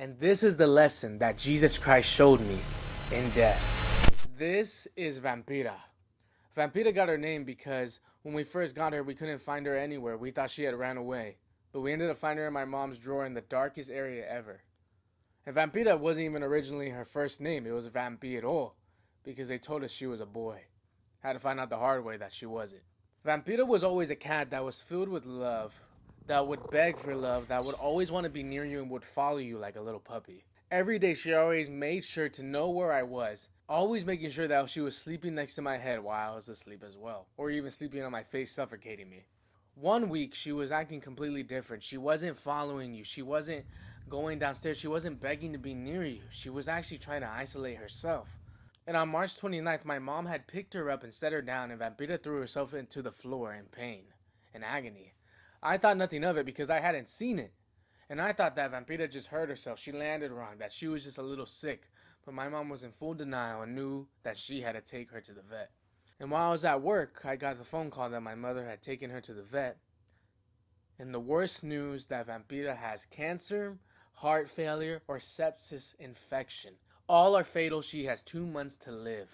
And this is the lesson that Jesus Christ showed me in death. This is Vampira. Vampira got her name because when we first got her, we couldn't find her anywhere. We thought she had ran away. But we ended up finding her in my mom's drawer in the darkest area ever. And Vampira wasn't even originally her first name. It was Vampiro because they told us she was a boy. Had to find out the hard way that she wasn't. Vampira was always a cat that was filled with love, that would beg for love, that would always want to be near you and would follow you like a little puppy. Every day she always made sure to know where I was, always making sure that she was sleeping next to my head while I was asleep as well, or even sleeping on my face suffocating me. One week she was acting completely different. She wasn't following you. She wasn't going downstairs. She wasn't begging to be near you. She was actually trying to isolate herself. And on March 29th, my mom had picked her up and set her down, and Vampira threw herself into the floor in pain and agony. I thought nothing of it because I hadn't seen it. And I thought that Vampira just hurt herself. She landed wrong, that she was just a little sick. But my mom was in full denial and knew that she had to take her to the vet. And while I was at work, I got the phone call that my mother had taken her to the vet. And the worst news that Vampira has cancer, heart failure, or sepsis infection. All are fatal. She has 2 months to live.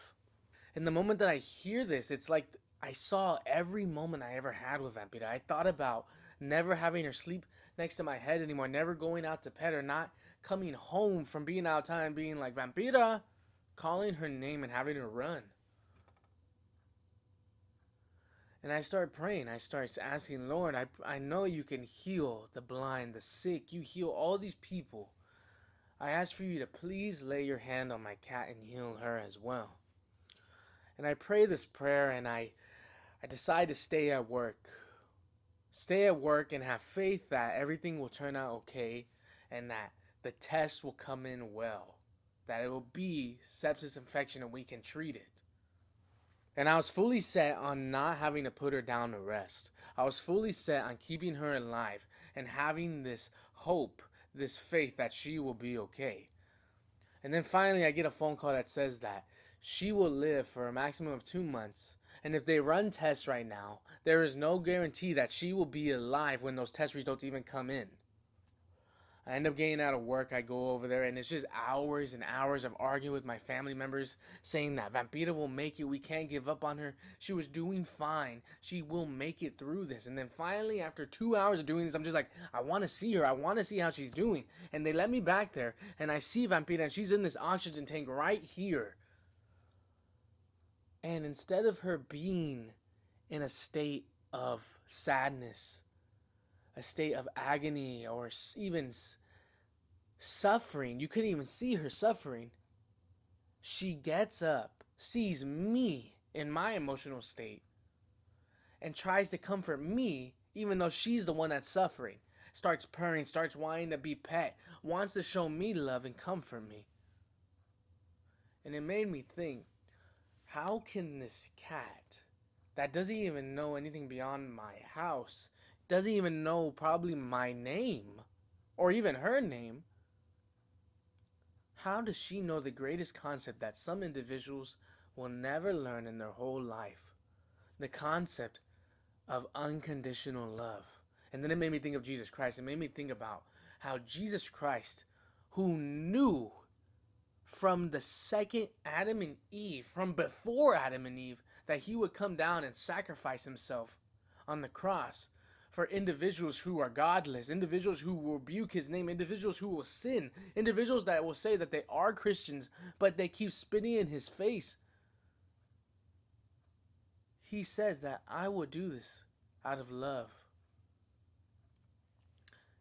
And the moment that I hear this, it's like I saw every moment I ever had with Vampira. I thought about never having her sleep next to my head anymore, never going out to pet her, not coming home from being outside and being like, Vampira, calling her name and having her run. And I start praying. I start asking, Lord, I know you can heal the blind, the sick. You heal all these people. I ask for you to please lay your hand on my cat and heal her as well. And I pray this prayer and I decide to stay at work. Stay at work and have faith that everything will turn out okay and that the test will come in well. That it will be sepsis infection and we can treat it. And I was fully set on not having to put her down to rest. I was fully set on keeping her alive and having this hope, this faith that she will be okay. And then finally, I get a phone call that says that she will live for a maximum of 2 months. And if they run tests right now, there is no guarantee that she will be alive when those test results even come in. I end up getting out of work. I go over there, and it's just hours and hours of arguing with my family members, saying that Vampira will make it. We can't give up on her. She was doing fine. She will make it through this. And then finally, after 2 hours of doing this, I'm just like, I want to see her. I want to see how she's doing. And they let me back there, and I see Vampira, and she's in this oxygen tank right here. And instead of her being in a state of sadness, a state of agony, or even suffering, you couldn't even see her suffering. She gets up, sees me in my emotional state, and tries to comfort me, even though she's the one that's suffering. Starts purring, starts wanting to be pet, wants to show me love and comfort me. And it made me think, how can this cat that doesn't even know anything beyond my house, doesn't even know probably my name, or even her name, how does she know the greatest concept that some individuals will never learn in their whole life? The concept of unconditional love. And then it made me think of Jesus Christ. It made me think about how Jesus Christ, who knew from the second Adam and Eve, from before Adam and Eve, that he would come down and sacrifice himself on the cross for individuals who are godless, individuals who will rebuke his name, individuals who will sin, individuals that will say that they are Christians, but they keep spitting in his face. He says that I will do this out of love.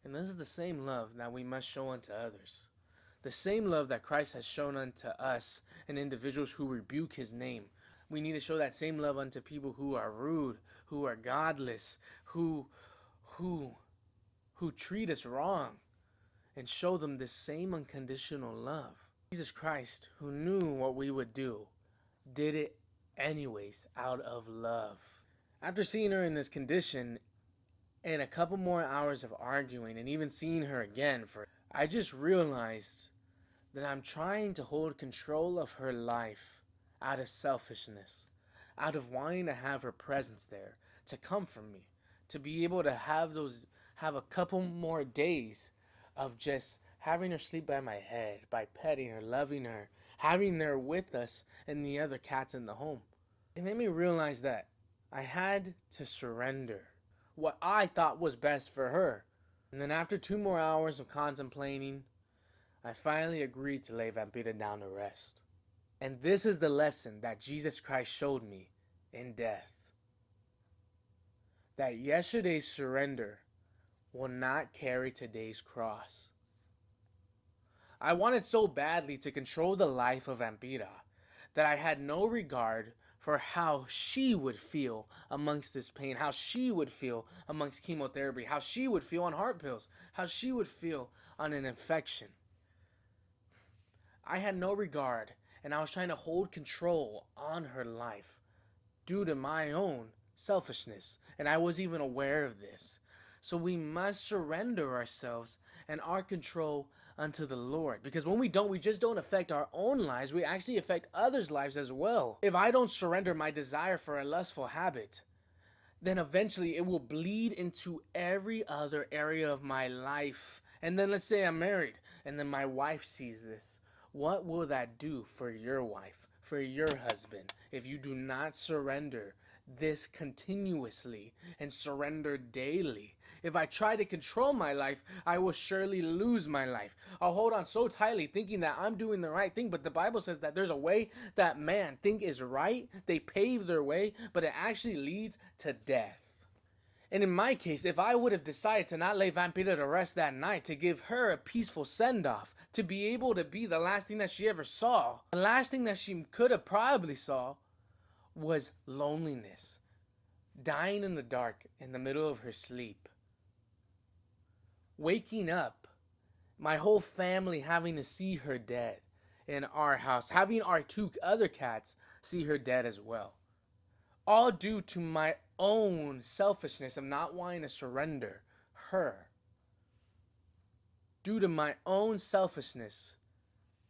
And this is the same love that we must show unto others. The same love that Christ has shown unto us and individuals who rebuke his name. We need to show that same love unto people who are rude, who are godless, who treat us wrong, and show them this same unconditional love. Jesus Christ, who knew what we would do, did it anyways out of love. After seeing her in this condition and a couple more hours of arguing and even seeing her again, I just realized that I'm trying to hold control of her life out of selfishness, out of wanting to have her presence there to comfort me, to be able to have a couple more days of just having her sleep by my head, by petting her, loving her, having her with us and the other cats in the home. It made me realize that I had to surrender what I thought was best for her. And then after 2 more hours of contemplating, I finally agreed to lay Vampira down to rest. And this is the lesson that Jesus Christ showed me in death. That yesterday's surrender will not carry today's cross. I wanted so badly to control the life of Vampira that I had no regard for how she would feel amongst this pain, how she would feel amongst chemotherapy, how she would feel on heart pills, how she would feel on an infection. I had no regard, and I was trying to hold control on her life due to my own selfishness, and I was even aware of this. So we must surrender ourselves and our control unto the Lord. Because when we don't, we just don't affect our own lives, we actually affect others' lives as well. If I don't surrender my desire for a lustful habit, then eventually it will bleed into every other area of my life. And then let's say I'm married, and then my wife sees this. What will that do for your wife, for your husband, if you do not surrender this continuously and surrender daily? If I try to control my life, I will surely lose my life. I'll hold on so tightly thinking that I'm doing the right thing, but the Bible says that there's a way that man think is right. They pave their way, but it actually leads to death. And in my case, if I would have decided to not lay Vampira to rest that night, to give her a peaceful send-off, to be able to be the last thing that she ever saw, the last thing that she could have probably saw was loneliness. Dying in the dark in the middle of her sleep. Waking up, my whole family having to see her dead in our house, having our 2 other cats see her dead as well. All due to my own selfishness of not wanting to surrender her. Due to my own selfishness,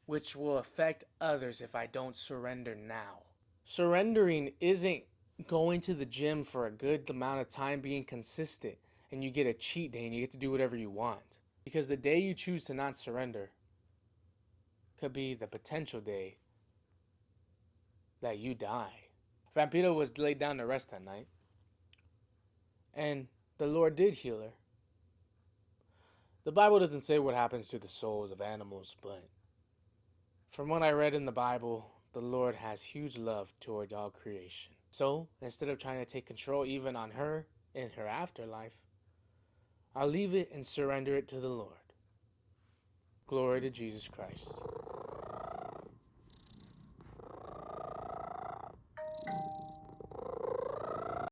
which will affect others if I don't surrender now. Surrendering isn't going to the gym for a good amount of time, being consistent, and you get a cheat day and you get to do whatever you want. Because the day you choose to not surrender could be the potential day that you die. Vampira was laid down to rest that night, and the Lord did heal her. The Bible doesn't say what happens to the souls of animals, but from what I read in the Bible, the Lord has huge love towards all creation. So, instead of trying to take control even on her in her afterlife, I'll leave it and surrender it to the Lord. Glory to Jesus Christ.